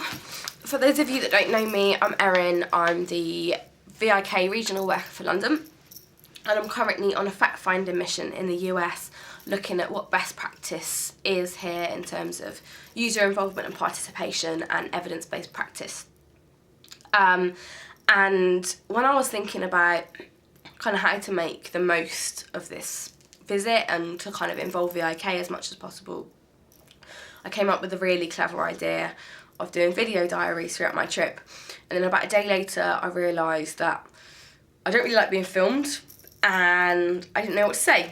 for those of you that don't know me, I'm Erin. I'm the VIK Regional Worker for London, and I'm currently on a fact-finding mission in the US, looking at what best practice is here in terms of user involvement and participation and evidence-based practice. And when I was thinking about kind of how to make the most of this visit and to kind of involve VIK as much as possible, I came up with a really clever idea of doing video diaries throughout my trip. And then about a day later, I realised that I don't really like being filmed and I didn't know what to say.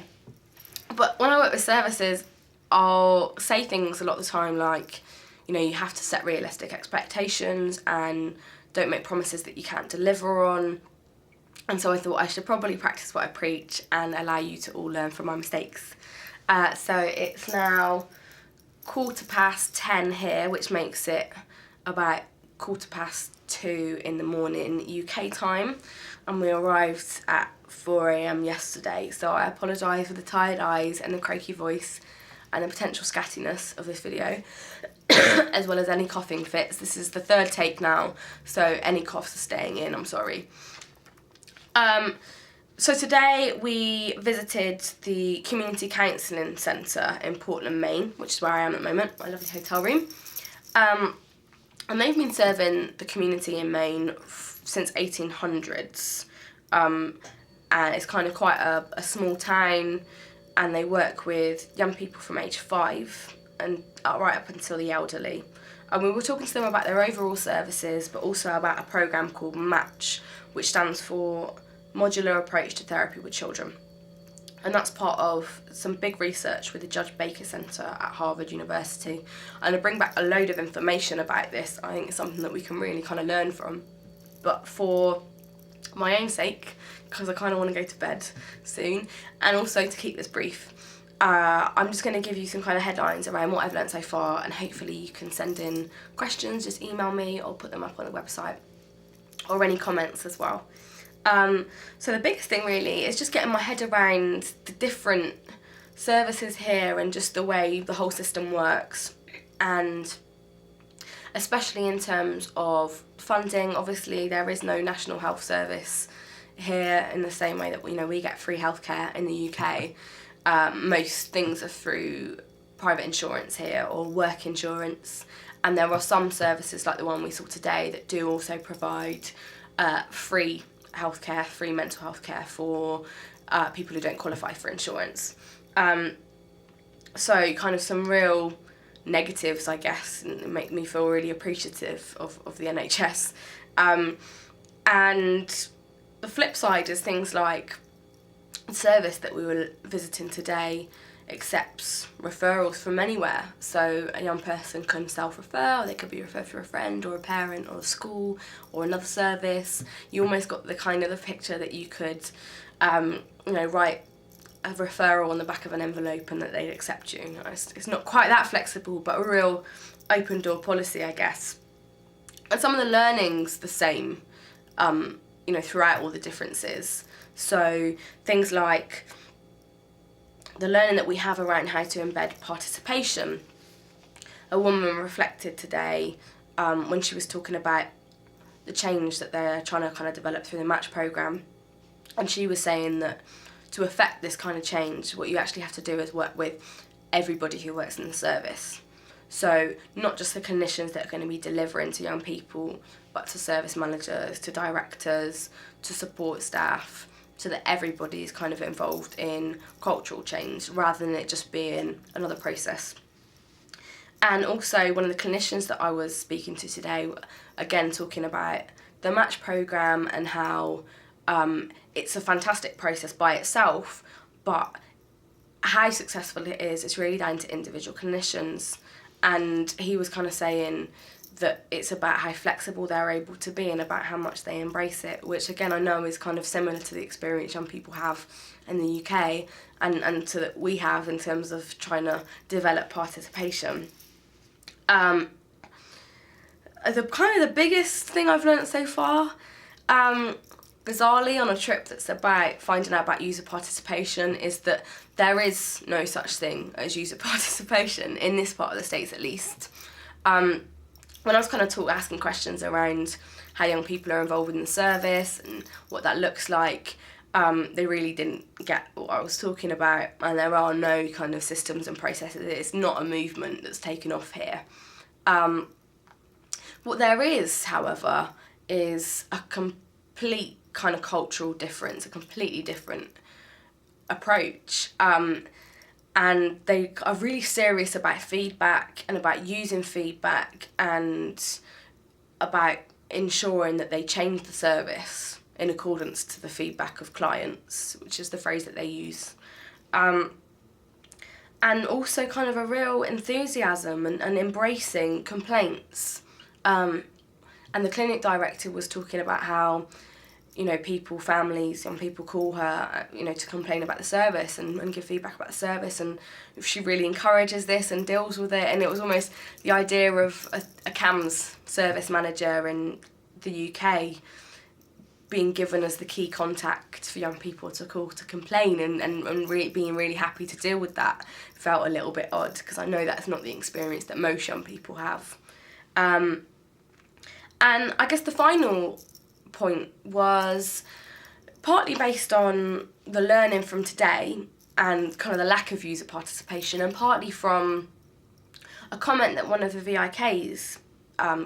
But when I work with services, I'll say things a lot of the time like, you know, you have to set realistic expectations and don't make promises that you can't deliver on. And so I thought I should probably practice what I preach and allow you to all learn from my mistakes. So it's now 10:15 here, which makes it about 2:15 in the morning UK time, and we arrived at 4 AM yesterday, so I apologise for the tired eyes and the croaky voice and the potential scattiness of this video as well as any coughing fits. This is the third take now, so any coughs are staying in, I'm sorry. So today we visited the Community Counselling Centre in Portland, Maine, which is where I am at the moment, my lovely hotel room. And they've been serving the community in Maine since 1800s. And it's kind of quite a small town, and they work with young people from age 5 and right up until the elderly. And we were talking to them about their overall services, but also about a programme called MATCH, which stands for Modular Approach to Therapy with Children. And that's part of some big research with the Judge Baker Centre at Harvard University. And I bring back a load of information about this. I think it's something that we can really kind of learn from. But for my own sake, because I kind of want to go to bed soon, and also to keep this brief, I'm just going to give you some kind of headlines around what I've learned so far, and hopefully you can send in questions, just email me or put them up on the website, or any comments as well. So the biggest thing really is just getting my head around the different services here and just the way the whole system works, and especially in terms of funding. Obviously there is no national health service here in the same way that we get free healthcare in the UK. Most things are through private insurance here or work insurance, and there are some services like the one we saw today that do also provide free healthcare, free mental health care for people who don't qualify for insurance. So kind of some real negatives, I guess, and make me feel really appreciative of the NHS. And the flip side is things like the service that we were visiting today accepts referrals from anywhere. So a young person can self-refer, or they could be referred through a friend or a parent or a school or another service. You almost got the kind of the picture that you could, write a referral on the back of an envelope and that they'd accept you. It's not quite that flexible, but a real open door policy, I guess. And some of the learning's the same, throughout all the differences. So things like the learning that we have around how to embed participation. A woman reflected today when she was talking about the change that they're trying to kind of develop through the MATCH programme, and she was saying that to affect this kind of change, what you actually have to do is work with everybody who works in the service. So not just the clinicians that are going to be delivering to young people, but to service managers, to directors, to support staff, so that everybody is kind of involved in cultural change rather than it just being another process. And also one of the clinicians that I was speaking to today, again talking about the MATCH programme and how it's a fantastic process by itself, but how successful it is, it's really down to individual clinicians. And he was kind of saying that it's about how flexible they're able to be and about how much they embrace it, which again I know is kind of similar to the experience young people have in the UK and to that we have in terms of trying to develop participation. The biggest thing I've learnt so far, bizarrely on a trip that's about finding out about user participation, is that there is no such thing as user participation in this part of the States at least. when I was kind of asking questions around how young people are involved in the service and what that looks like, they really didn't get what I was talking about, and there are no kind of systems and processes. It's not a movement that's taken off here. What there is, however, is a complete kind of cultural difference, a completely different approach. And they are really serious about feedback and about using feedback and about ensuring that they change the service in accordance to the feedback of clients, which is the phrase that they use. And also kind of a real enthusiasm and embracing complaints. And the clinic director was talking about how, you know, families, young people call her, you know, to complain about the service and give feedback about the service, and she really encourages this and deals with it. And it was almost the idea of a CAMS service manager in the UK being given as the key contact for young people to call to complain, and really being really happy to deal with that felt a little bit odd, because I know that's not the experience that most young people have. And I guess the final point was partly based on the learning from today and kind of the lack of user participation, and partly from a comment that one of the VIKs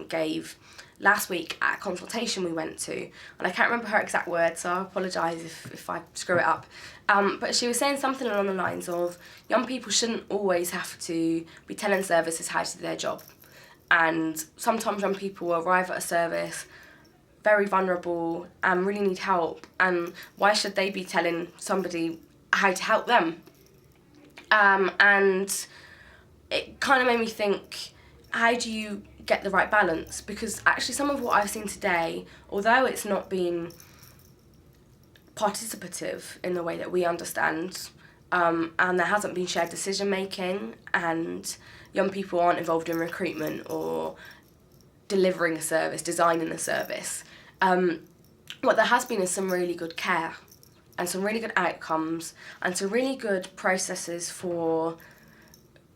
gave last week at a consultation we went to, and I can't remember her exact words, so I apologise if I screw it up, but she was saying something along the lines of young people shouldn't always have to be telling services how to do their job, and sometimes young people arrive at a service very vulnerable and really need help, and why should they be telling somebody how to help them? And it kind of made me think, how do you get the right balance? Because actually some of what I've seen today, although it's not been participative in the way that we understand, and there hasn't been shared decision making, and young people aren't involved in recruitment or delivering a service, designing a service, what there has been is some really good care and some really good outcomes and some really good processes for,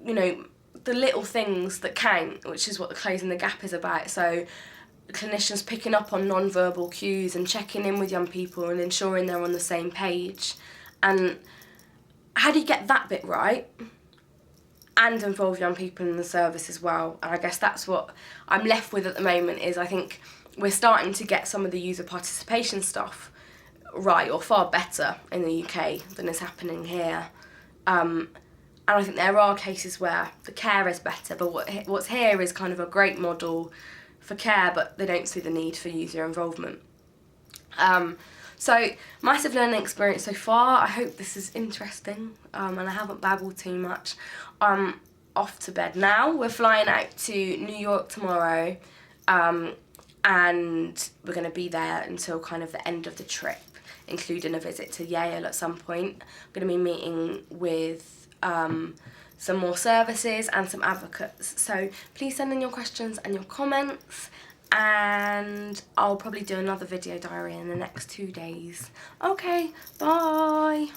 you know, the little things that count, which is what the Closing the Gap is about. So clinicians picking up on non-verbal cues and checking in with young people and ensuring they're on the same page. And how do you get that bit right and involve young people in the service as well? And I guess that's what I'm left with at the moment, is I think we're starting to get some of the user participation stuff right, or far better in the UK than is happening here. And I think there are cases where the care is better, but what's here is kind of a great model for care, but they don't see the need for user involvement. So, massive learning experience so far. I hope this is interesting, and I haven't babbled too much. I'm off to bed now. We're flying out to New York tomorrow, and we're going to be there until kind of the end of the trip, including a visit to Yale at some point. I'm going to be meeting with some more services and some advocates. So please send in your questions and your comments, and I'll probably do another video diary in the next 2 days. Okay, bye.